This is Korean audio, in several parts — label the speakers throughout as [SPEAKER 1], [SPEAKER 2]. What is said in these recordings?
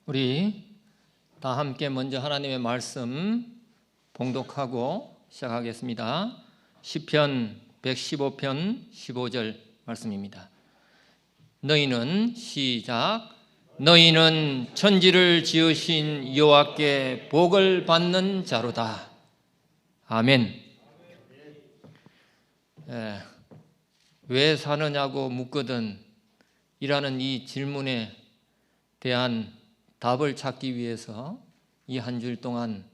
[SPEAKER 1] 우리 다 함께 먼저 하나님의 말씀 봉독하고 시작하겠습니다. 시편 115편 15절 말씀입니다. 너희는 시작. 너희는 천지를 지으신 여호와께 복을 받는 자로다. 아멘. 왜 사느냐고 묻거든 이라는 이 질문에 대한 답을 찾기 위해서 이 한 주일 동안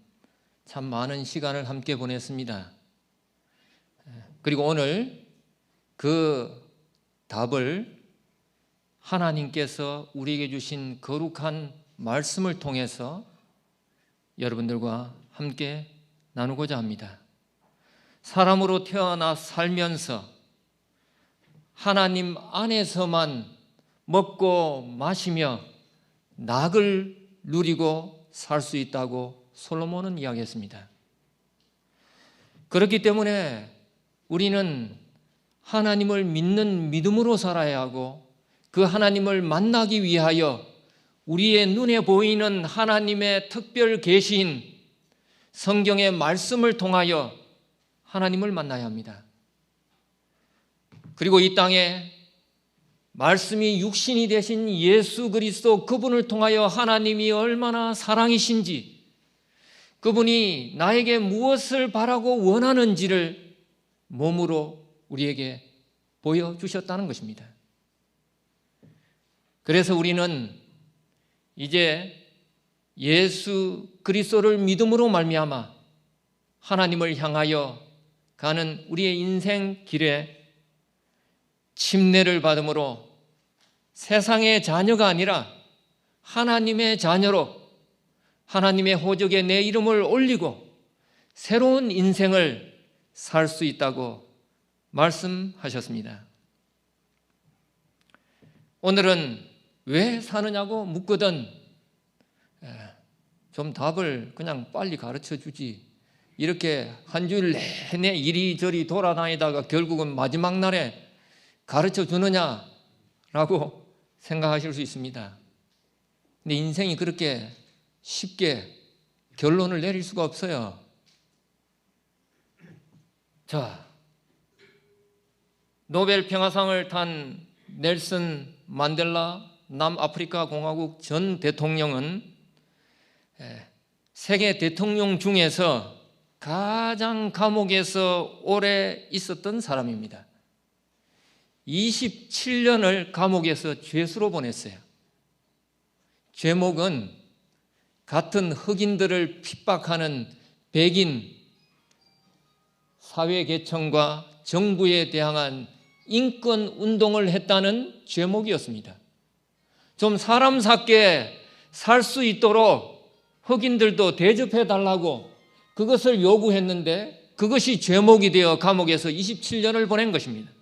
[SPEAKER 1] 참 많은 시간을 함께 보냈습니다. 그리고 오늘 그 답을 하나님께서 우리에게 주신 거룩한 말씀을 통해서 여러분들과 함께 나누고자 합니다. 사람으로 태어나 살면서 하나님 안에서만 먹고 마시며 낙을 누리고 살 수 있다고 솔로몬은 이야기했습니다. 그렇기 때문에 우리는 하나님을 믿는 믿음으로 살아야 하고 그 하나님을 만나기 위하여 우리의 눈에 보이는 하나님의 특별 계시인 성경의 말씀을 통하여 하나님을 만나야 합니다. 그리고 이 땅에 말씀이 육신이 되신 예수 그리스도 그분을 통하여 하나님이 얼마나 사랑이신지, 그분이 나에게 무엇을 바라고 원하는지를 몸으로 우리에게 보여주셨다는 것입니다. 그래서 우리는 이제 예수 그리스도를 믿음으로 말미암아 하나님을 향하여 가는 우리의 인생 길에 침례를 받음으로 세상의 자녀가 아니라 하나님의 자녀로 하나님의 호적에 내 이름을 올리고 새로운 인생을 살 수 있다고 말씀하셨습니다. 오늘은 왜 사느냐고 묻거든 좀 답을 그냥 빨리 가르쳐 주지, 이렇게 한 주일 내내 이리저리 돌아다니다가 결국은 마지막 날에 가르쳐 주느냐라고 생각하실 수 있습니다. 근데 인생이 그렇게 쉽게 결론을 내릴 수가 없어요. 자, 노벨 평화상을 탄 넬슨 만델라 남아프리카 공화국 전 대통령은 세계 대통령 중에서 가장 감옥에서 오래 있었던 사람입니다. 27년을 감옥에서 죄수로 보냈어요. 제목은 같은 흑인들을 핍박하는 백인 사회계층과 정부에 대항한 인권 운동을 했다는 제목이었습니다. 좀 사람답게 살 수 있도록 흑인들도 대접해 달라고 그것을 요구했는데 그것이 제목이 되어 감옥에서 27년을 보낸 것입니다.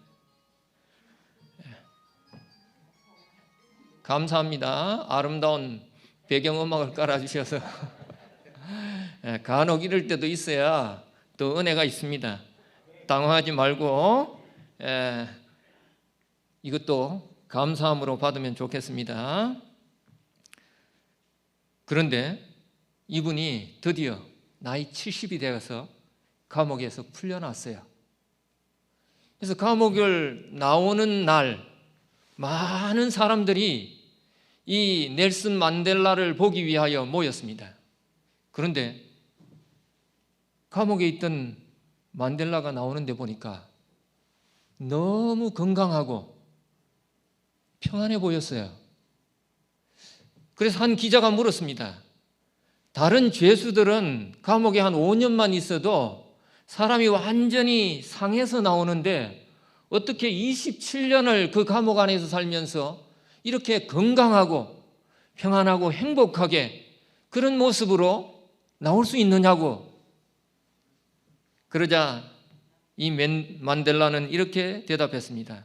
[SPEAKER 1] 감사합니다. 아름다운 배경음악을 깔아주셔서 간혹 이럴 때도 있어야 또 은혜가 있습니다. 당황하지 말고 이것도 감사함으로 받으면 좋겠습니다. 그런데 이분이 드디어 나이 70이 되어서 감옥에서 풀려났어요. 그래서 감옥을 나오는 날 많은 사람들이 이 넬슨 만델라를 보기 위하여 모였습니다. 그런데 감옥에 있던 만델라가 나오는데 보니까 너무 건강하고 평안해 보였어요. 그래서 한 기자가 물었습니다. 다른 죄수들은 감옥에 한 5년만 있어도 사람이 완전히 상해서 나오는데 어떻게 27년을 그 감옥 안에서 살면서 이렇게 건강하고 평안하고 행복하게 그런 모습으로 나올 수 있느냐고. 그러자 이 만델라는 이렇게 대답했습니다.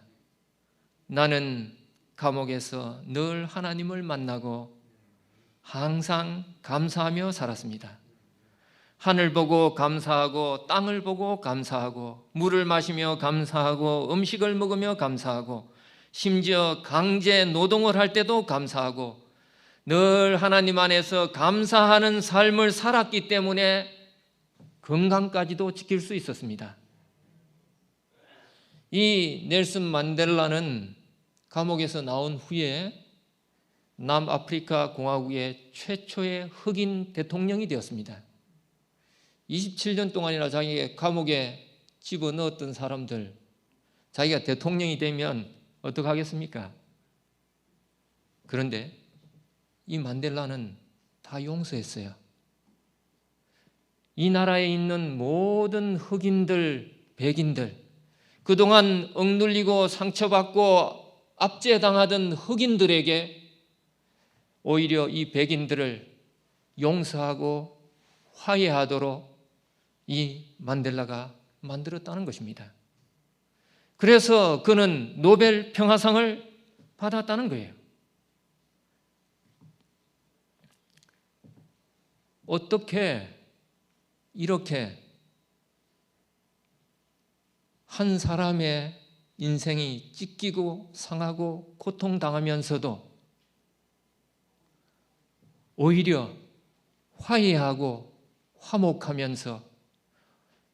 [SPEAKER 1] 나는 감옥에서 늘 하나님을 만나고 항상 감사하며 살았습니다. 하늘 보고 감사하고 땅을 보고 감사하고 물을 마시며 감사하고 음식을 먹으며 감사하고 심지어 강제 노동을 할 때도 감사하고 늘 하나님 안에서 감사하는 삶을 살았기 때문에 건강까지도 지킬 수 있었습니다. 이 넬슨 만델라는 감옥에서 나온 후에 남아프리카 공화국의 최초의 흑인 대통령이 되었습니다. 27년 동안이나 자기가 감옥에 집어넣었던 사람들, 자기가 대통령이 되면 어떻게 하겠습니까? 그런데 이 만델라는 다 용서했어요. 이 나라에 있는 모든 흑인들, 백인들, 그동안 억눌리고 상처받고 압제당하던 흑인들에게 오히려 이 백인들을 용서하고 화해하도록 이 만델라가 만들었다는 것입니다. 그래서 그는 노벨 평화상을 받았다는 거예요. 어떻게 이렇게 한 사람의 인생이 찢기고 상하고 고통당하면서도 오히려 화해하고 화목하면서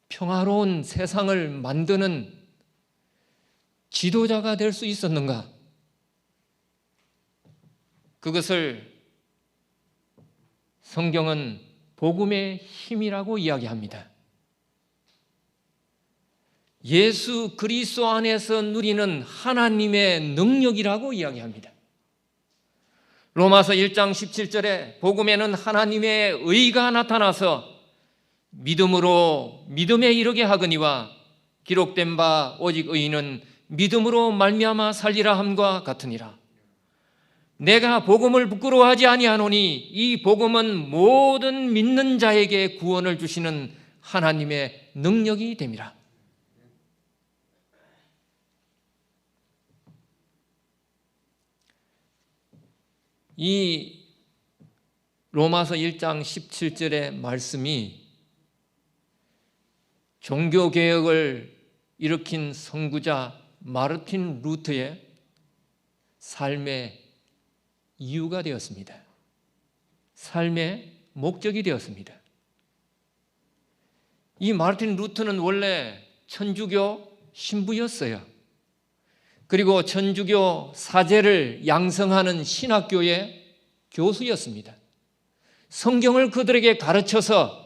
[SPEAKER 1] 평화로운 세상을 만드는 지도자가 될 수 있었는가? 그것을 성경은 복음의 힘이라고 이야기합니다. 예수 그리스도 안에서 누리는 하나님의 능력이라고 이야기합니다. 로마서 1장 17절에 복음에는 하나님의 의가 나타나서 믿음으로 믿음에 이르게 하거니와 기록된 바 오직 의인은 믿음으로 말미암아 살리라 함과 같으니라. 내가 복음을 부끄러워하지 아니하노니 이 복음은 모든 믿는 자에게 구원을 주시는 하나님의 능력이 됨이라. 이 로마서 1장 17절의 말씀이 종교개혁을 일으킨 선구자 마르틴 루터의 삶의 이유가 되었습니다. 삶의 목적이 되었습니다. 이 마르틴 루터는 원래 천주교 신부였어요. 그리고 천주교 사제를 양성하는 신학교의 교수였습니다. 성경을 그들에게 가르쳐서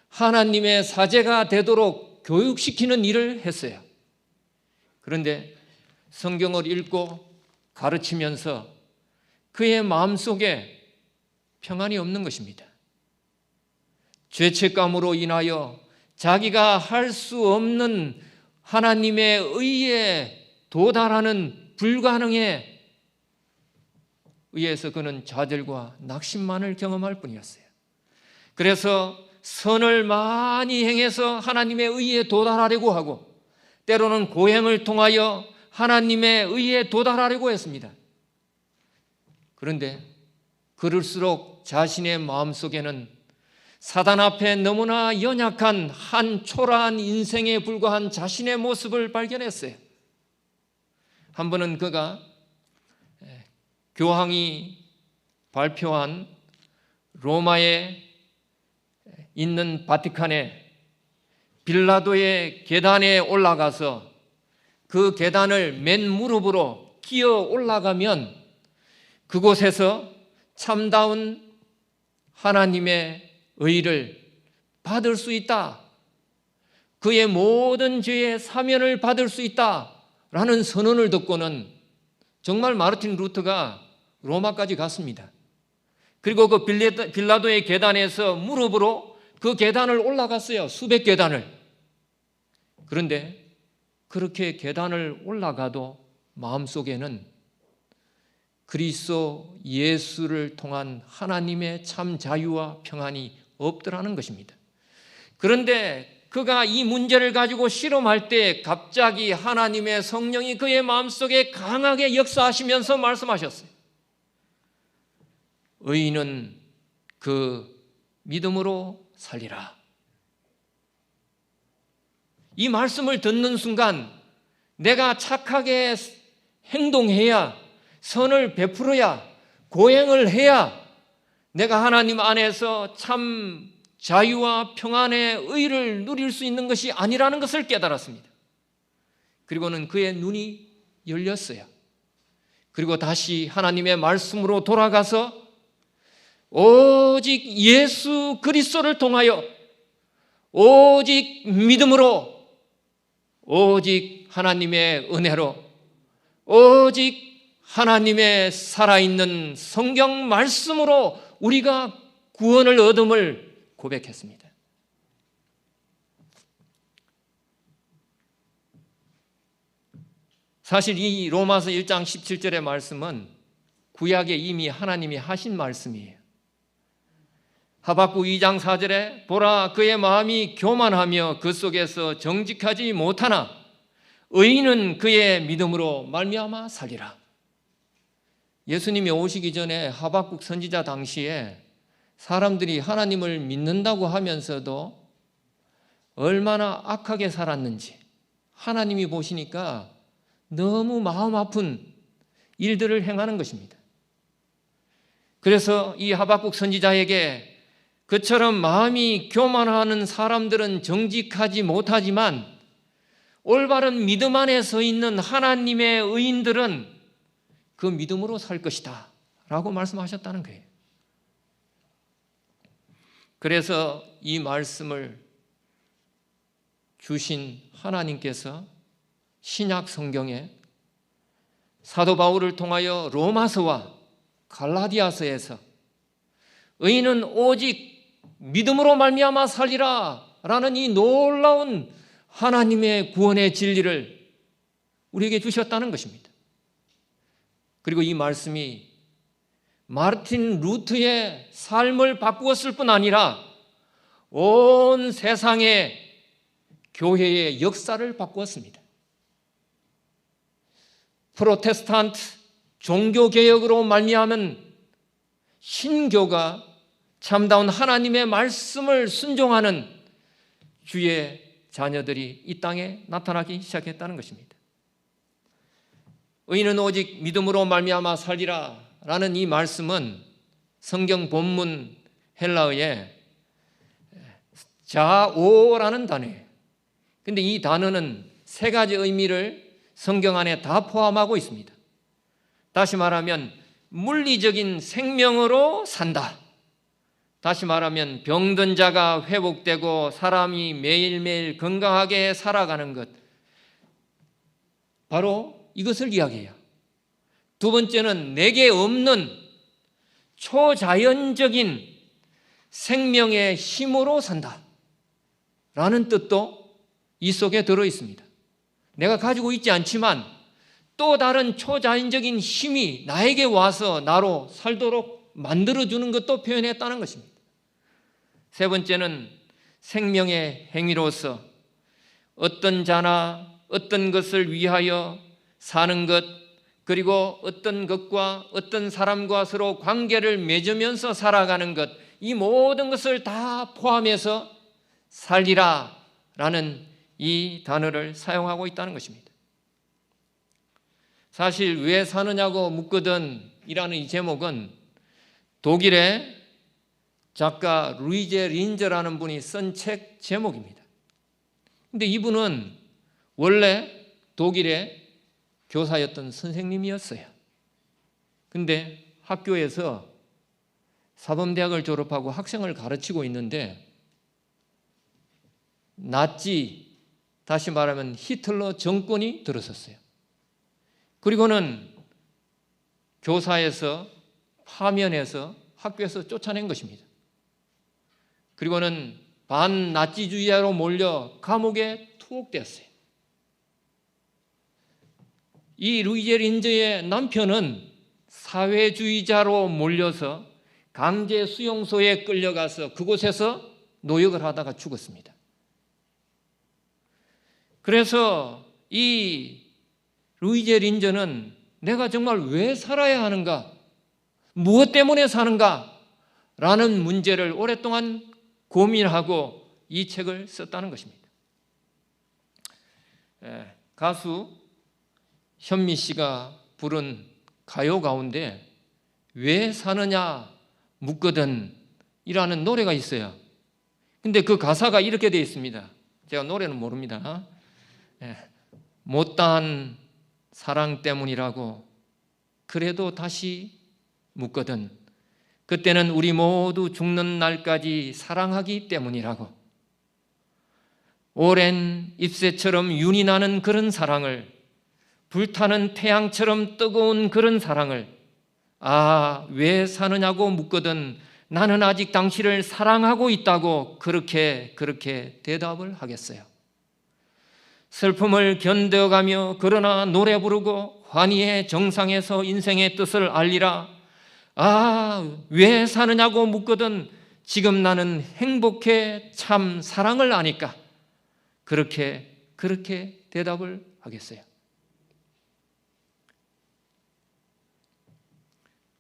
[SPEAKER 1] 하나님의 사제가 되도록 교육시키는 일을 했어요. 그런데 성경을 읽고 가르치면서 그의 마음속에 평안이 없는 것입니다. 죄책감으로 인하여 자기가 할 수 없는 하나님의 의에 도달하는 불가능에 의해서 그는 좌절과 낙심만을 경험할 뿐이었어요. 그래서 선을 많이 행해서 하나님의 의에 도달하려고 하고 때로는 고행을 통하여 하나님의 의에 도달하려고 했습니다. 그런데 그럴수록 자신의 마음속에는 사단 앞에 너무나 연약한 한 초라한 인생에 불과한 자신의 모습을 발견했어요. 한 번은 그가 교황이 발표한 로마에 있는 바티칸의 빌라도의 계단에 올라가서 그 계단을 맨 무릎으로 끼어 올라가면 그곳에서 참다운 하나님의 의를 받을 수 있다. 그의 모든 죄의 사면을 받을 수 있다라는 선언을 듣고는 정말 마르틴 루터가 로마까지 갔습니다. 그리고 그 빌라도의 계단에서 무릎으로 그 계단을 올라갔어요. 수백 계단을. 그런데 그렇게 계단을 올라가도 마음속에는 그리스도 예수를 통한 하나님의 참 자유와 평안이 없더라는 것입니다. 그런데 그가 이 문제를 가지고 실험할 때 갑자기 하나님의 성령이 그의 마음속에 강하게 역사하시면서 말씀하셨어요. 의인은 그 믿음으로 살리라. 이 말씀을 듣는 순간 내가 착하게 행동해야, 선을 베풀어야, 고행을 해야 내가 하나님 안에서 참 자유와 평안의 의를 누릴 수 있는 것이 아니라는 것을 깨달았습니다. 그리고는 그의 눈이 열렸어요. 그리고 다시 하나님의 말씀으로 돌아가서 오직 예수 그리스도를 통하여 오직 믿음으로, 오직 하나님의 은혜로, 오직 하나님의 살아있는 성경 말씀으로 우리가 구원을 얻음을 고백했습니다. 사실 이 로마서 1장 17절의 말씀은 구약에 이미 하나님이 하신 말씀이에요. 하박국 2장 4절에 보라 그의 마음이 교만하며 그 속에서 정직하지 못하나 의인은 그의 믿음으로 말미암아 살리라. 예수님이 오시기 전에 하박국 선지자 당시에 사람들이 하나님을 믿는다고 하면서도 얼마나 악하게 살았는지 하나님이 보시니까 너무 마음 아픈 일들을 행하는 것입니다. 그래서 이 하박국 선지자에게 그처럼 마음이 교만하는 사람들은 정직하지 못하지만 올바른 믿음 안에 서 있는 하나님의 의인들은 그 믿음으로 살 것이다 라고 말씀하셨다는 거예요. 그래서 이 말씀을 주신 하나님께서 신약 성경에 사도 바울을 통하여 로마서와 갈라디아서에서 의인은 오직 믿음으로 말미암아 살리라 라는 이 놀라운 하나님의 구원의 진리를 우리에게 주셨다는 것입니다. 그리고 이 말씀이 마르틴 루트의 삶을 바꾸었을 뿐 아니라 온 세상의 교회의 역사를 바꾸었습니다. 프로테스탄트 종교개혁으로 말미암은 신교가 참다운 하나님의 말씀을 순종하는 주의 자녀들이 이 땅에 나타나기 시작했다는 것입니다. 의인은 오직 믿음으로 말미암아 살리라 라는 이 말씀은 성경 본문 헬라어에 자오라는 단어예요. 그런데 이 단어는 세 가지 의미를 성경 안에 다 포함하고 있습니다. 다시 말하면 물리적인 생명으로 산다. 다시 말하면 병든 자가 회복되고 사람이 매일매일 건강하게 살아가는 것, 바로 이것을 이야기해요. 두 번째는 내게 없는 초자연적인 생명의 힘으로 산다 라는 뜻도 이 속에 들어 있습니다. 내가 가지고 있지 않지만 또 다른 초자연적인 힘이 나에게 와서 나로 살도록 만들어주는 것도 표현했다는 것입니다. 세 번째는 생명의 행위로서 어떤 자나 어떤 것을 위하여 사는 것, 그리고 어떤 것과 어떤 사람과 서로 관계를 맺으면서 살아가는 것, 이 모든 것을 다 포함해서 살리라 라는 이 단어를 사용하고 있다는 것입니다. 사실 왜 사느냐고 묻거든 이라는 이 제목은 독일의 작가 루이제 린저라는 분이 쓴 책 제목입니다. 그런데 이분은 원래 독일의 교사였던 선생님이었어요. 그런데 학교에서 사범대학을 졸업하고 학생을 가르치고 있는데 나치, 다시 말하면 히틀러 정권이 들어섰어요. 그리고는 교사에서 파면해서 학교에서 쫓아낸 것입니다. 그리고는 반나치주의자로 몰려 감옥에 투옥되었어요. 이 루이제 린저의 남편은 사회주의자로 몰려서 강제 수용소에 끌려가서 그곳에서 노역을 하다가 죽었습니다. 그래서 이 루이제 린저는 내가 정말 왜 살아야 하는가? 무엇 때문에 사는가? 라는 문제를 오랫동안 고민하고 이 책을 썼다는 것입니다. 가수 현미 씨가 부른 가요 가운데 왜 사느냐 묻거든 이라는 노래가 있어요. 근데 그 가사가 이렇게 되어 있습니다. 제가 노래는 모릅니다. 못다한 사랑 때문이라고 그래도 다시 묻거든. 그때는 우리 모두 죽는 날까지 사랑하기 때문이라고. 오랜 잎새처럼 윤이 나는 그런 사랑을, 불타는 태양처럼 뜨거운 그런 사랑을 왜 사느냐고 묻거든 나는 아직 당신을 사랑하고 있다고 그렇게 대답을 하겠어요. 슬픔을 견뎌가며 그러나 노래 부르고 환희의 정상에서 인생의 뜻을 알리라. 왜 사느냐고 묻거든 지금 나는 행복해 참 사랑을 아니까 그렇게 대답을 하겠어요.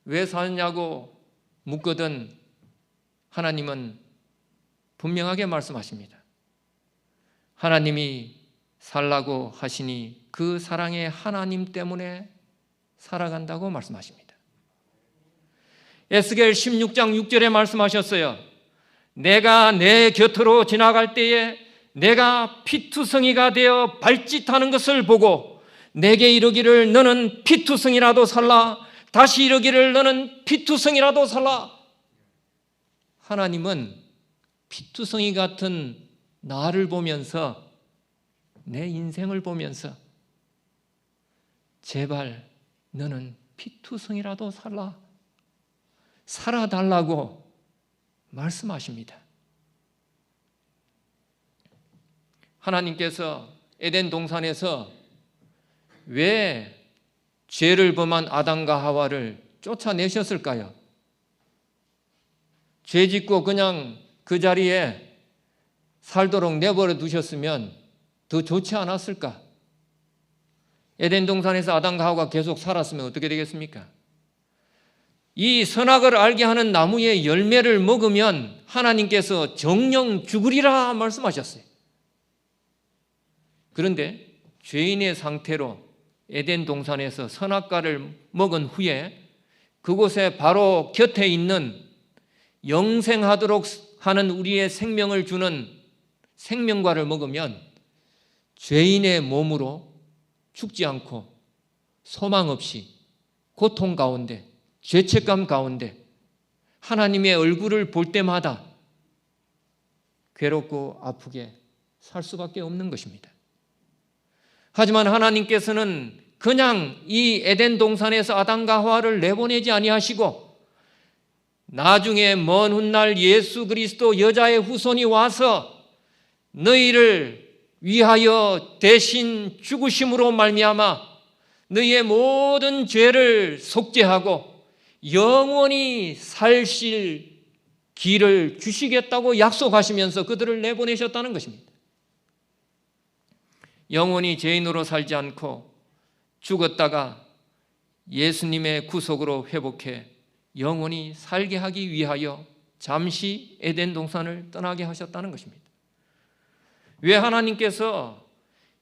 [SPEAKER 1] 왜 사느냐고 묻거든 하나님은 분명하게 말씀하십니다. 하나님이 살라고 하시니 그 사랑의 하나님 때문에 살아간다고 말씀하십니다. 에스겔 16장 6절에 말씀하셨어요. 내가 내 곁으로 지나갈 때에 내가 피투성이가 되어 발짓하는 것을 보고 내게 이르기를 너는 피투성이라도 살라. 다시 이르기를 너는 피투성이라도 살라. 하나님은 피투성이 같은 나를 보면서 내 인생을 보면서 제발 너는 피투성이라도 살라. 살아달라고 말씀하십니다. 하나님께서 에덴 동산에서 왜 죄를 범한 아담과 하와를 쫓아내셨을까요? 죄 짓고 그냥 그 자리에 살도록 내버려 두셨으면 더 좋지 않았을까? 에덴 동산에서 아담과 하와가 계속 살았으면 어떻게 되겠습니까? 이 선악을 알게 하는 나무의 열매를 먹으면 하나님께서 정령 죽으리라 말씀하셨어요. 그런데 죄인의 상태로 에덴 동산에서 선악과를 먹은 후에 그곳에 바로 곁에 있는 영생하도록 하는 우리의 생명을 주는 생명과를 먹으면 죄인의 몸으로 죽지 않고 소망 없이 고통 가운데 죄책감 가운데 하나님의 얼굴을 볼 때마다 괴롭고 아프게 살 수밖에 없는 것입니다. 하지만 하나님께서는 그냥 이 에덴 동산에서 아담과 하와를 내보내지 아니하시고 나중에 먼 훗날 예수 그리스도 여자의 후손이 와서 너희를 위하여 대신 죽으심으로 말미암아 너희의 모든 죄를 속죄하고 영원히 살실 길을 주시겠다고 약속하시면서 그들을 내보내셨다는 것입니다. 영원히 죄인으로 살지 않고 죽었다가 예수님의 구속으로 회복해 영원히 살게 하기 위하여 잠시 에덴 동산을 떠나게 하셨다는 것입니다. 왜 하나님께서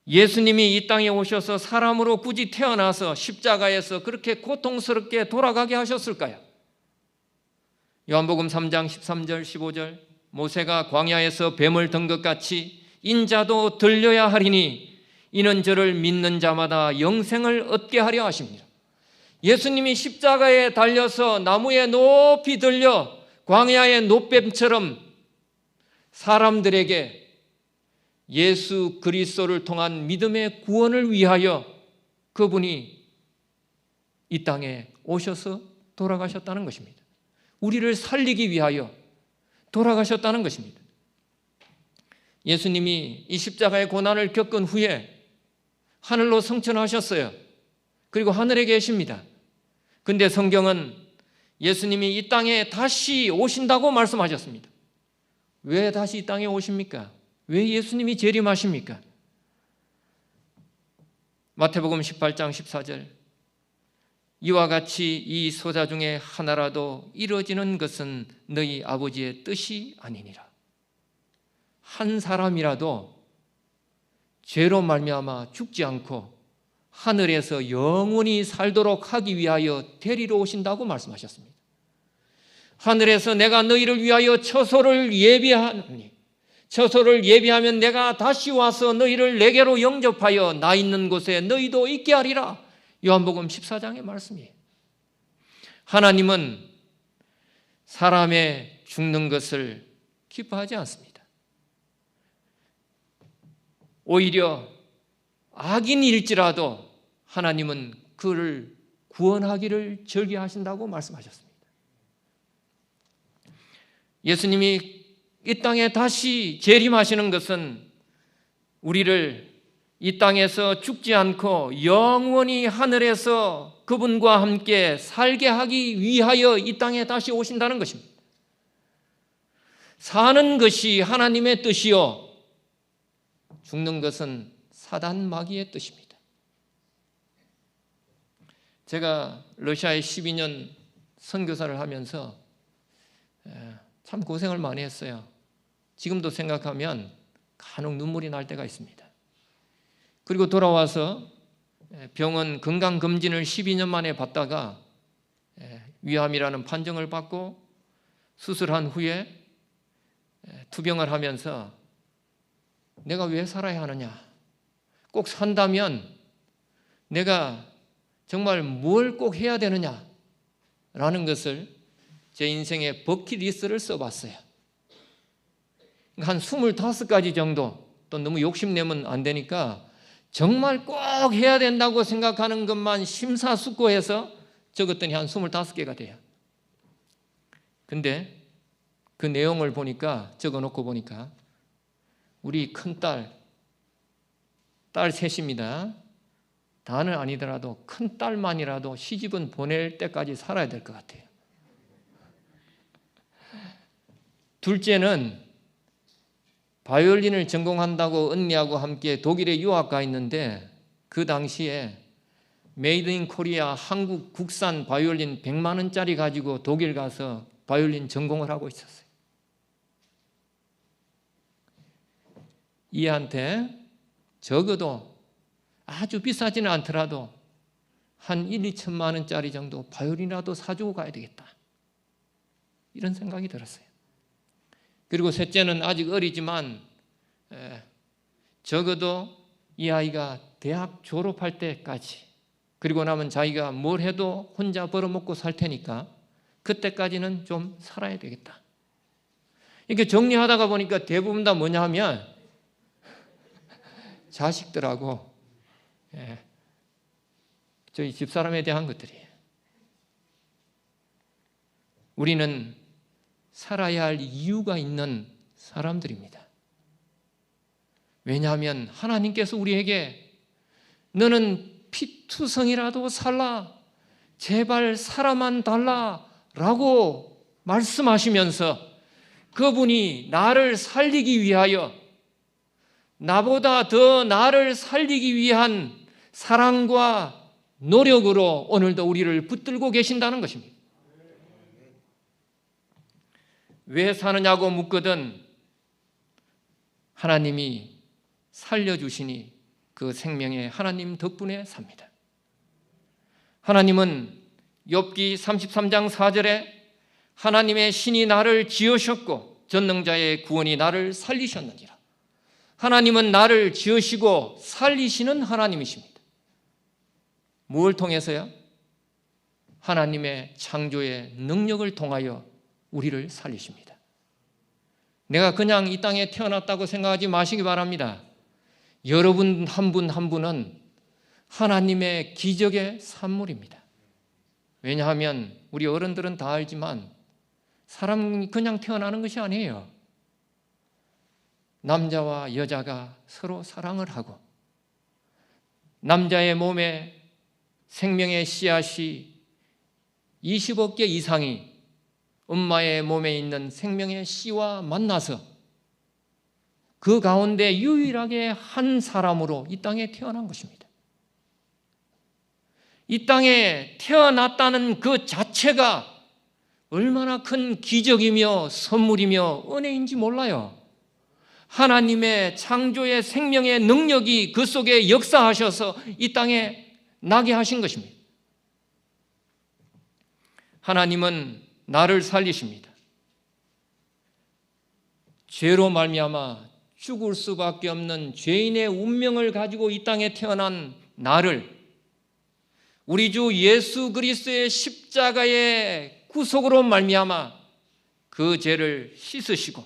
[SPEAKER 1] 예수님이 이 땅에 오셔서 사람으로 굳이 태어나서 십자가에서 그렇게 고통스럽게 돌아가게 하셨을까요? 요한복음 3장 13절 15절 모세가 광야에서 뱀을 든 것 같이 인자도 들려야 하리니 이는 저를 믿는 자마다 영생을 얻게 하려 하십니다. 예수님이 십자가에 달려서 나무에 높이 들려 광야의 놋뱀처럼 사람들에게 예수 그리스도를 통한 믿음의 구원을 위하여 그분이 이 땅에 오셔서 돌아가셨다는 것입니다. 우리를 살리기 위하여 돌아가셨다는 것입니다. 예수님이 이 십자가의 고난을 겪은 후에 하늘로 승천하셨어요. 그리고 하늘에 계십니다. 근데 성경은 예수님이 이 땅에 다시 오신다고 말씀하셨습니다. 왜 다시 이 땅에 오십니까? 왜 예수님이 재림하십니까? 마태복음 18장 14절 이와 같이 이 소자 중에 하나라도 이루어지는 것은 너희 아버지의 뜻이 아니니라. 한 사람이라도 죄로 말미암아 죽지 않고 하늘에서 영원히 살도록 하기 위하여 데리러 오신다고 말씀하셨습니다. 하늘에서 내가 너희를 위하여 처소를 예비하노니 처소를 예비하면 내가 다시 와서 너희를 내게로 영접하여 나 있는 곳에 너희도 있게 하리라. 요한복음 14장의 말씀이에요. 하나님은 사람의 죽는 것을 기뻐하지 않습니다. 오히려 악인일지라도 하나님은 그를 구원하기를 즐겨하신다고 말씀하셨습니다. 예수님이 이 땅에 다시 재림하시는 것은 우리를 이 땅에서 죽지 않고 영원히 하늘에서 그분과 함께 살게 하기 위하여 이 땅에 다시 오신다는 것입니다. 사는 것이 하나님의 뜻이요 죽는 것은 사단 마귀의 뜻입니다. 제가 러시아에 12년 선교사를 하면서 참 고생을 많이 했어요. 지금도 생각하면 간혹 눈물이 날 때가 있습니다. 그리고 돌아와서 병원 건강검진을 12년 만에 받다가 위암이라는 판정을 받고 수술한 후에 투병을 하면서 내가 왜 살아야 하느냐, 꼭 산다면 내가 정말 뭘 꼭 해야 되느냐라는 것을 제 인생의 버킷리스트를 써봤어요. 한 25가지 정도, 또 너무 욕심내면 안 되니까 정말 꼭 해야 된다고 생각하는 것만 심사숙고해서 적었더니 한 25개가 돼요. 근데 그 내용을 보니까, 적어놓고 보니까 우리 큰딸, 딸 셋입니다. 다는 아니더라도 큰딸만이라도 시집은 보낼 때까지 살아야 될 것 같아요. 둘째는 바이올린을 전공한다고 언니하고 함께 독일에 유학 가 있는데 그 당시에 메이드 인 코리아 한국 국산 바이올린 100만 원짜리 가지고 독일 가서 바이올린 전공을 하고 있었어요. 이한테 적어도 아주 비싸지는 않더라도 한 1, 2천만 원짜리 정도 바이올린이라도 사주고 가야 되겠다, 이런 생각이 들었어요. 그리고 셋째는 아직 어리지만 적어도 이 아이가 대학 졸업할 때까지, 그리고 나면 자기가 뭘 해도 혼자 벌어먹고 살 테니까 그때까지는 좀 살아야 되겠다. 이렇게 정리하다가 보니까 대부분 다 뭐냐 하면 자식들하고 저희 집사람에 대한 것들이에요. 우리는 살아야 할 이유가 있는 사람들입니다. 왜냐하면 하나님께서 우리에게 너는 피투성이라도 살라, 제발 살아만 달라 라고 말씀하시면서 그분이 나를 살리기 위하여, 나보다 더 나를 살리기 위한 사랑과 노력으로 오늘도 우리를 붙들고 계신다는 것입니다. 왜 사느냐고 묻거든 하나님이 살려주시니 그 생명의 하나님 덕분에 삽니다. 하나님은 욥기 33장 4절에 하나님의 신이 나를 지으셨고 전능자의 구원이 나를 살리셨느니라. 하나님은 나를 지으시고 살리시는 하나님이십니다. 무엇을 통해서요? 하나님의 창조의 능력을 통하여 우리를 살리십니다. 내가 그냥 이 땅에 태어났다고 생각하지 마시기 바랍니다. 여러분 한 분 한 분은 하나님의 기적의 산물입니다. 왜냐하면 우리 어른들은 다 알지만 사람이 그냥 태어나는 것이 아니에요. 남자와 여자가 서로 사랑을 하고 남자의 몸에 생명의 씨앗이 20억 개 이상이 엄마의 몸에 있는 생명의 씨와 만나서 그 가운데 유일하게 한 사람으로 이 땅에 태어난 것입니다. 이 땅에 태어났다는 그 자체가 얼마나 큰 기적이며 선물이며 은혜인지 몰라요. 하나님의 창조의 생명의 능력이 그 속에 역사하셔서 이 땅에 나게 하신 것입니다. 하나님은 나를 살리십니다. 죄로 말미암아 죽을 수밖에 없는 죄인의 운명을 가지고 이 땅에 태어난 나를 우리 주 예수 그리스도의 십자가의 구속으로 말미암아 그 죄를 씻으시고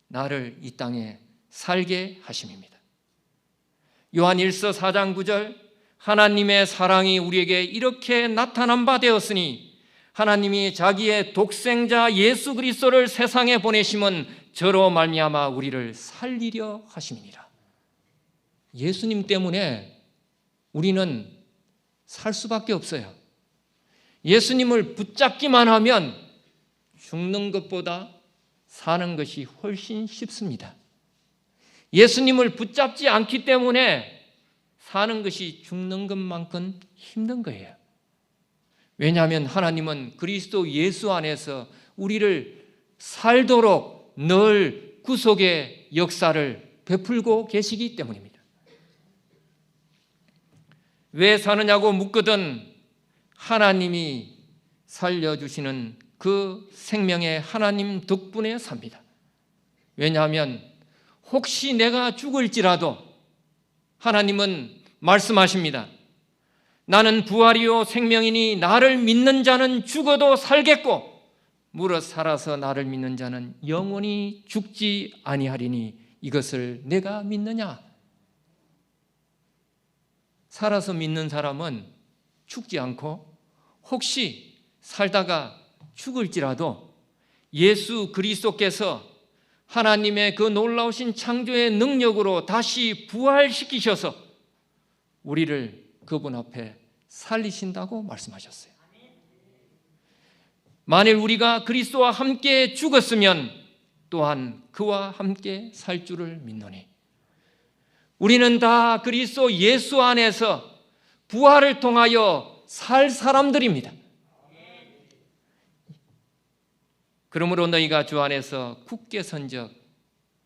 [SPEAKER 1] 나를 이 땅에 살게 하심입니다. 요한 1서 4장 9절 하나님의 사랑이 우리에게 이렇게 나타난 바 되었으니 하나님이 자기의 독생자 예수 그리스도를 세상에 보내심은 저로 말미암아 우리를 살리려 하심이니라. 예수님 때문에 우리는 살 수밖에 없어요. 예수님을 붙잡기만 하면 죽는 것보다 사는 것이 훨씬 쉽습니다. 예수님을 붙잡지 않기 때문에 사는 것이 죽는 것만큼 힘든 거예요. 왜냐하면 하나님은 그리스도 예수 안에서 우리를 살도록 늘 구속의 역사를 베풀고 계시기 때문입니다. 왜 사느냐고 묻거든 하나님이 살려주시는 그 생명의 하나님 덕분에 삽니다. 왜냐하면 혹시 내가 죽을지라도 하나님은 말씀하십니다. 나는 부활이요 생명이니 나를 믿는 자는 죽어도 살겠고 무릇 살아서 나를 믿는 자는 영원히 죽지 아니하리니 이것을 내가 믿느냐? 살아서 믿는 사람은 죽지 않고 혹시 살다가 죽을지라도 예수 그리스도께서 하나님의 그 놀라우신 창조의 능력으로 다시 부활시키셔서 우리를 그분 앞에 살리신다고 말씀하셨어요. 만일 우리가 그리스도와 함께 죽었으면 또한 그와 함께 살 줄을 믿노니 우리는 다 그리스도 예수 안에서 부활을 통하여 살 사람들입니다. 그러므로 너희가 주 안에서 굳게 선적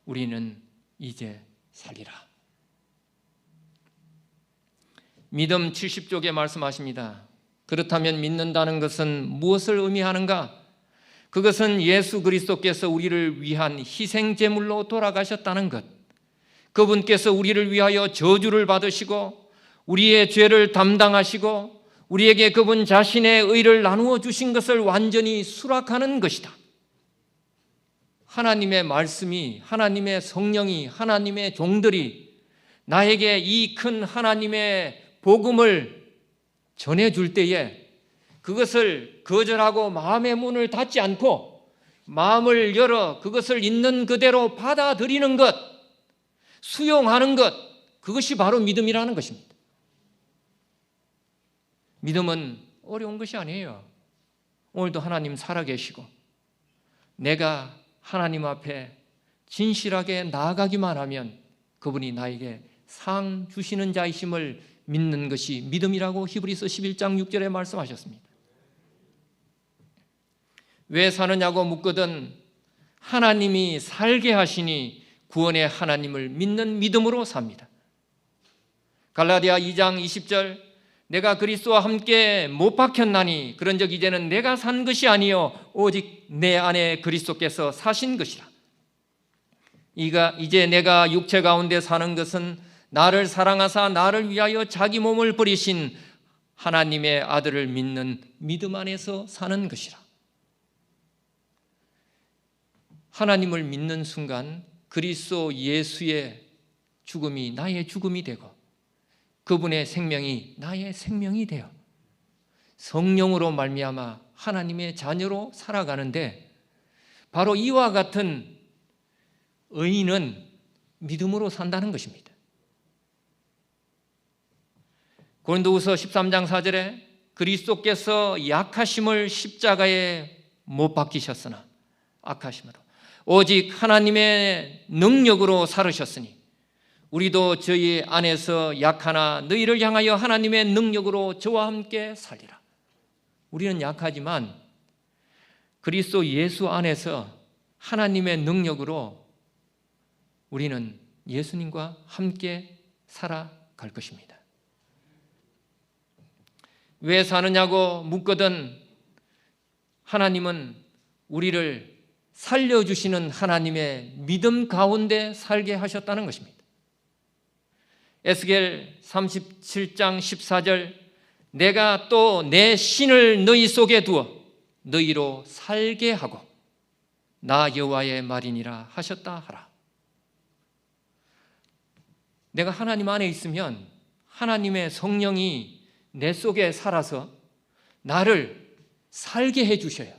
[SPEAKER 1] 우리는 이제 살리라. 믿음 70쪽에 말씀하십니다. 그렇다면 믿는다는 것은 무엇을 의미하는가? 그것은 예수 그리스도께서 우리를 위한 희생 제물로 돌아가셨다는 것, 그분께서 우리를 위하여 저주를 받으시고 우리의 죄를 담당하시고 우리에게 그분 자신의 의를 나누어 주신 것을 완전히 수락하는 것이다. 하나님의 말씀이, 하나님의 성령이, 하나님의 종들이 나에게 이 큰 하나님의 복음을 전해줄 때에 그것을 거절하고 마음의 문을 닫지 않고 마음을 열어 그것을 있는 그대로 받아들이는 것, 수용하는 것, 그것이 바로 믿음이라는 것입니다. 믿음은 어려운 것이 아니에요. 오늘도 하나님 살아계시고 내가 하나님 앞에 진실하게 나아가기만 하면 그분이 나에게 상 주시는 자이심을 믿는 것이 믿음이라고 히브리서 11장 6절에 말씀하셨습니다. 왜 사느냐고 묻거든 하나님이 살게 하시니 구원의 하나님을 믿는 믿음으로 삽니다. 갈라디아 2장 20절 내가 그리스도와 함께 못 박혔나니 그런즉 이제는 내가 산 것이 아니요 오직 내 안에 그리스도께서 사신 것이라. 이제 내가 육체 가운데 사는 것은 나를 사랑하사 나를 위하여 자기 몸을 버리신 하나님의 아들을 믿는 믿음 안에서 사는 것이라. 하나님을 믿는 순간 그리스도 예수의 죽음이 나의 죽음이 되고 그분의 생명이 나의 생명이 되어 성령으로 말미암아 하나님의 자녀로 살아가는데 바로 이와 같은 의인은 믿음으로 산다는 것입니다. 고린도후서 13장 4절에 그리스도께서 약하심을 십자가에 못 박히셨으나 악하심으로 오직 하나님의 능력으로 살으셨으니 우리도 저희 안에서 약하나 너희를 향하여 하나님의 능력으로 저와 함께 살리라. 우리는 약하지만 그리스도 예수 안에서 하나님의 능력으로 우리는 예수님과 함께 살아갈 것입니다. 왜 사느냐고 묻거든 하나님은 우리를 살려주시는 하나님의 믿음 가운데 살게 하셨다는 것입니다. 에스겔 37장 14절, 내가 또 내 신을 너희 속에 두어 너희로 살게 하고 나 여호와의 말이니라 하셨다 하라. 내가 하나님 안에 있으면 하나님의 성령이 내 속에 살아서 나를 살게 해 주셔요.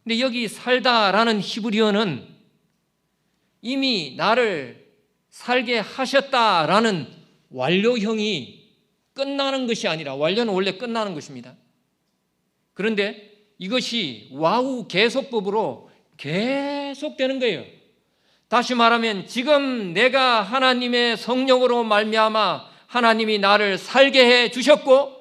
[SPEAKER 1] 근데 여기 살다라는 히브리어는 이미 나를 살게 하셨다라는 완료형이 끝나는 것이 아니라, 완료는 원래 끝나는 것입니다. 그런데 이것이 와우 계속법으로 계속되는 거예요. 다시 말하면 지금 내가 하나님의 성령으로 말미암아 하나님이 나를 살게 해 주셨고,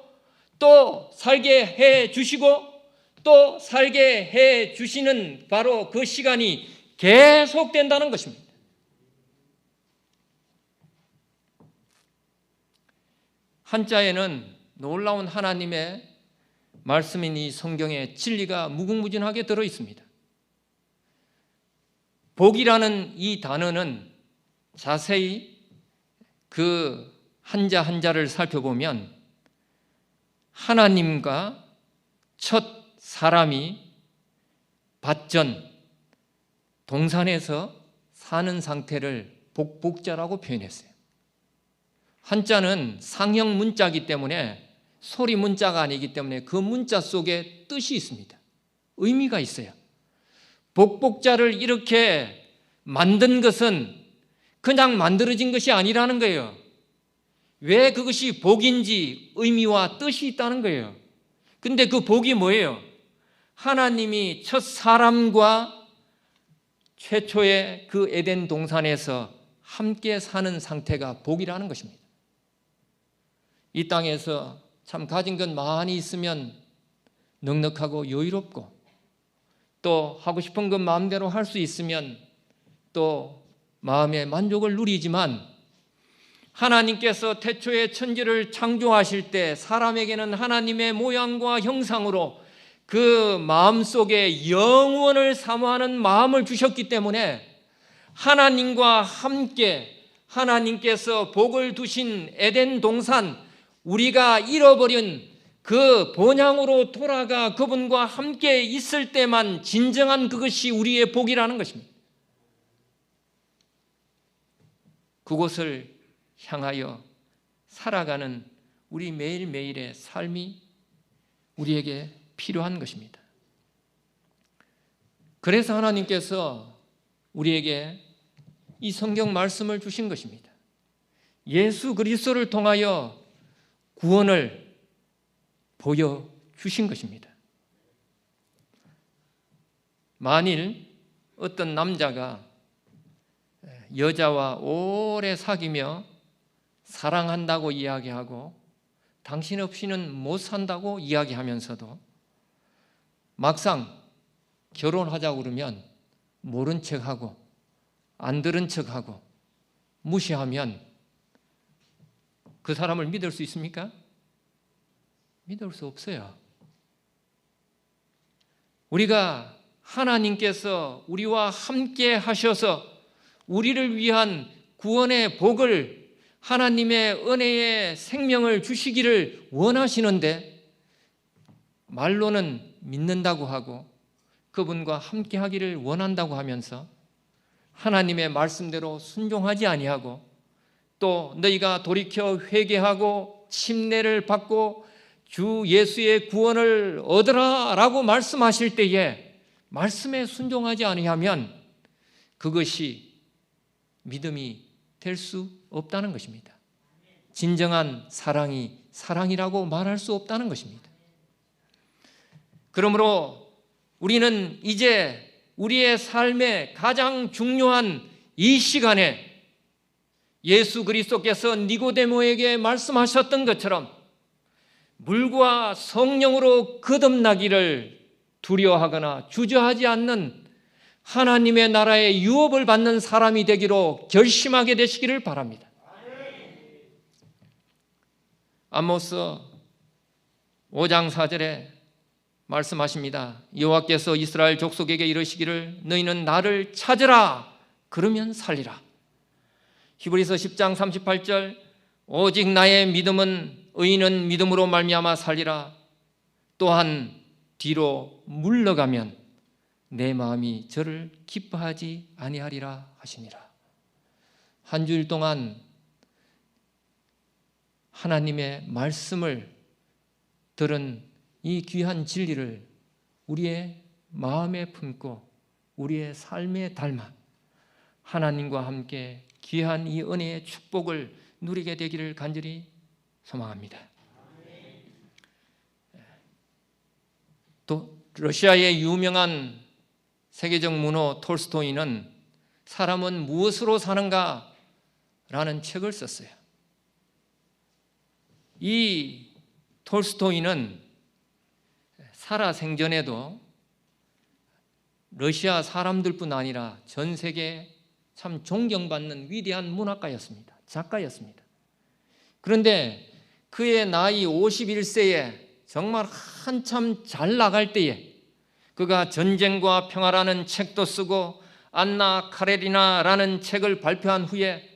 [SPEAKER 1] 또 살게 해 주시고, 또 살게 해 주시는 바로 그 시간이 계속된다는 것입니다. 한자에는 놀라운 하나님의 말씀인 이 성경에 진리가 무궁무진하게 들어 있습니다. 복이라는 이 단어는 자세히 그 한자 한자를 살펴보면 하나님과 첫 사람이 밭전 동산에서 사는 상태를 복자라고 표현했어요. 한자는 상형 문자이기 때문에 소리 문자가 아니기 때문에 그 문자 속에 뜻이 있습니다. 의미가 있어요. 복자를 이렇게 만든 것은 그냥 만들어진 것이 아니라는 거예요. 왜 그것이 복인지 의미와 뜻이 있다는 거예요. 근데 그 복이 뭐예요? 하나님이 첫 사람과 최초의 그 에덴 동산에서 함께 사는 상태가 복이라는 것입니다. 이 땅에서 참 가진 것 많이 있으면 넉넉하고 여유롭고, 또 하고 싶은 것 마음대로 할 수 있으면 또 마음의 만족을 누리지만, 하나님께서 태초에 천지를 창조하실 때 사람에게는 하나님의 모양과 형상으로 그 마음속에 영원을 사모하는 마음을 주셨기 때문에 하나님과 함께 하나님께서 복을 두신 에덴 동산, 우리가 잃어버린 그 본향으로 돌아가 그분과 함께 있을 때만 진정한 그것이 우리의 복이라는 것입니다. 그곳을 향하여 살아가는 우리 매일매일의 삶이 우리에게 필요한 것입니다. 그래서 하나님께서 우리에게 이 성경 말씀을 주신 것입니다. 예수 그리스도를 통하여 구원을 보여주신 것입니다. 만일 어떤 남자가 여자와 오래 사귀며 사랑한다고 이야기하고 당신 없이는 못 산다고 이야기하면서도 막상 결혼하자고 그러면 모른 척하고 안 들은 척하고 무시하면 그 사람을 믿을 수 있습니까? 믿을 수 없어요. 우리가 하나님께서 우리와 함께 하셔서 우리를 위한 구원의 복을, 하나님의 은혜의 생명을 주시기를 원하시는데 말로는 믿는다고 하고 그분과 함께 하기를 원한다고 하면서 하나님의 말씀대로 순종하지 아니하고, 또 너희가 돌이켜 회개하고 침례를 받고 주 예수의 구원을 얻으라 라고 말씀하실 때에 말씀에 순종하지 아니하면 그것이 믿음이 될 수 없다는 것입니다. 진정한 사랑이 사랑이라고 말할 수 없다는 것입니다. 그러므로 우리는 이제 우리의 삶의 가장 중요한 이 시간에 예수 그리스도께서 니고데모에게 말씀하셨던 것처럼 물과 성령으로 거듭나기를 두려워하거나 주저하지 않는 하나님의 나라의 유업을 받는 사람이 되기로 결심하게 되시기를 바랍니다. 아모스 5장 4절에 말씀하십니다. 여호와께서 이스라엘 족속에게 이르시기를 너희는 나를 찾으라 그러면 살리라. 히브리서 10장 38절 오직 나의 믿음은 의인은 믿음으로 말미암아 살리라. 또한 뒤로 물러가면 내 마음이 저를 기뻐하지 아니하리라 하시니라. 한 주일 동안 하나님의 말씀을 들은 이 귀한 진리를 우리의 마음에 품고 우리의 삶에 닮아 하나님과 함께 귀한 이 은혜의 축복을 누리게 되기를 간절히 소망합니다. 또 러시아의 유명한 세계적 문호 톨스토이는 사람은 무엇으로 사는가 라는 책을 썼어요. 이 톨스토이는 살아생전에도 러시아 사람들뿐 아니라 전 세계 참 존경받는 위대한 문학가였습니다. 작가였습니다. 그런데 그의 나이 51세에 정말 한참 잘 나갈 때에 그가 전쟁과 평화라는 책도 쓰고 안나 카레리나라는 책을 발표한 후에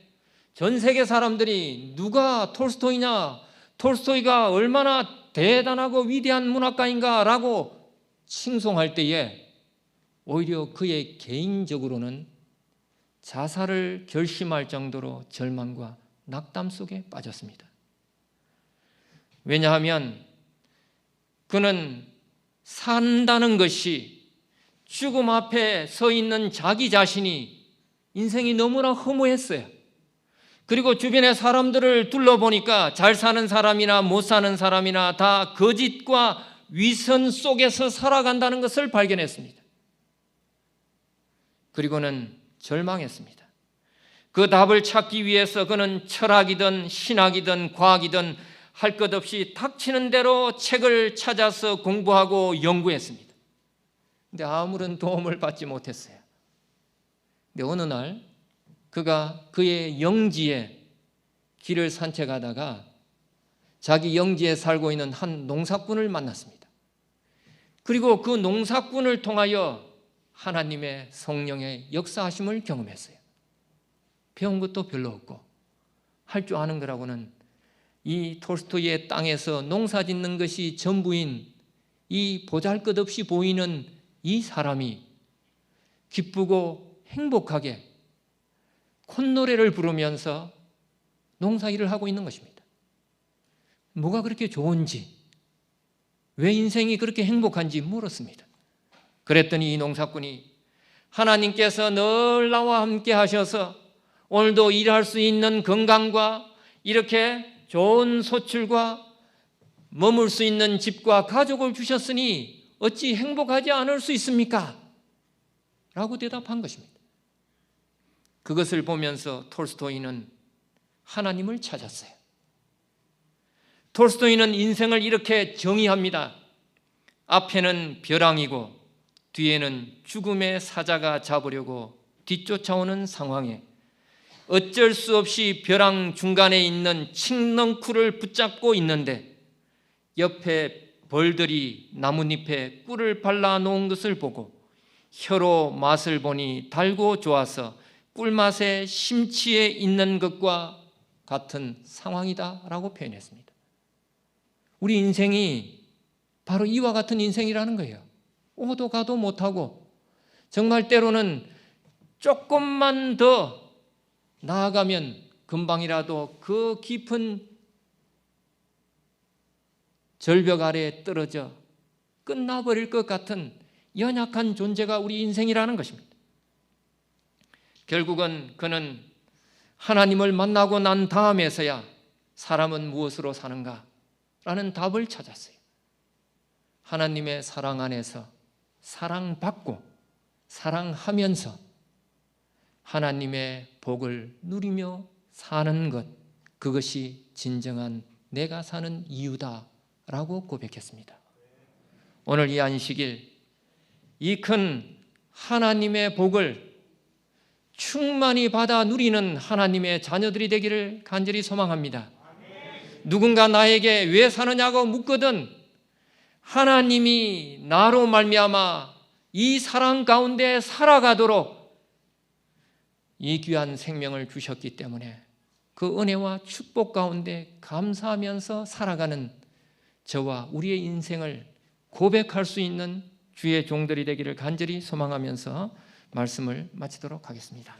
[SPEAKER 1] 전 세계 사람들이 누가 톨스토이냐, 톨스토이가 얼마나 대단하고 위대한 문학가인가라고 칭송할 때에 오히려 그의 개인적으로는 자살을 결심할 정도로 절망과 낙담 속에 빠졌습니다. 왜냐하면 그는 산다는 것이 죽음 앞에 서 있는 자기 자신이 인생이 너무나 허무했어요. 그리고 주변의 사람들을 둘러보니까 잘 사는 사람이나 못 사는 사람이나 다 거짓과 위선 속에서 살아간다는 것을 발견했습니다. 그리고는 절망했습니다. 그 답을 찾기 위해서 그는 철학이든 신학이든 과학이든 할 것 없이 닥치는 대로 책을 찾아서 공부하고 연구했습니다. 근데 아무런 도움을 받지 못했어요. 근데 어느 날 그가 그의 영지에 길을 산책하다가 자기 영지에 살고 있는 한 농사꾼을 만났습니다. 그리고 그 농사꾼을 통하여 하나님의 성령의 역사하심을 경험했어요. 배운 것도 별로 없고 할 줄 아는 거라고는 이 톨스토이의 땅에서 농사 짓는 것이 전부인 이 보잘것없이 보이는 이 사람이 기쁘고 행복하게 콧노래를 부르면서 농사일을 하고 있는 것입니다. 뭐가 그렇게 좋은지, 왜 인생이 그렇게 행복한지 물었습니다. 그랬더니 이 농사꾼이 하나님께서 늘 나와 함께 하셔서 오늘도 일할 수 있는 건강과 이렇게 좋은 소출과 머물 수 있는 집과 가족을 주셨으니 어찌 행복하지 않을 수 있습니까? 라고 대답한 것입니다. 그것을 보면서 톨스토이는 하나님을 찾았어요. 톨스토이는 인생을 이렇게 정의합니다. 앞에는 벼랑이고 뒤에는 죽음의 사자가 잡으려고 뒤쫓아오는 상황에 어쩔 수 없이 벼랑 중간에 있는 칡넝쿨을 붙잡고 있는데 옆에 벌들이 나뭇잎에 꿀을 발라 놓은 것을 보고 혀로 맛을 보니 달고 좋아서 꿀맛에 심취해 있는 것과 같은 상황이다라고 표현했습니다. 우리 인생이 바로 이와 같은 인생이라는 거예요. 오도 가도 못하고 정말 때로는 조금만 더 나아가면 금방이라도 그 깊은 절벽 아래에 떨어져 끝나버릴 것 같은 연약한 존재가 우리 인생이라는 것입니다. 결국은 그는 하나님을 만나고 난 다음에서야 사람은 무엇으로 사는가? 라는 답을 찾았어요. 하나님의 사랑 안에서 사랑받고 사랑하면서 하나님의 복을 누리며 사는 것, 그것이 진정한 내가 사는 이유다라고 고백했습니다. 오늘 이 안식일 이 큰 하나님의 복을 충만히 받아 누리는 하나님의 자녀들이 되기를 간절히 소망합니다. 누군가 나에게 왜 사느냐고 묻거든 하나님이 나로 말미암아 이 사랑 가운데 살아가도록 이 귀한 생명을 주셨기 때문에 그 은혜와 축복 가운데 감사하면서 살아가는 저와 우리의 인생을 고백할 수 있는 주의 종들이 되기를 간절히 소망하면서 말씀을 마치도록 하겠습니다.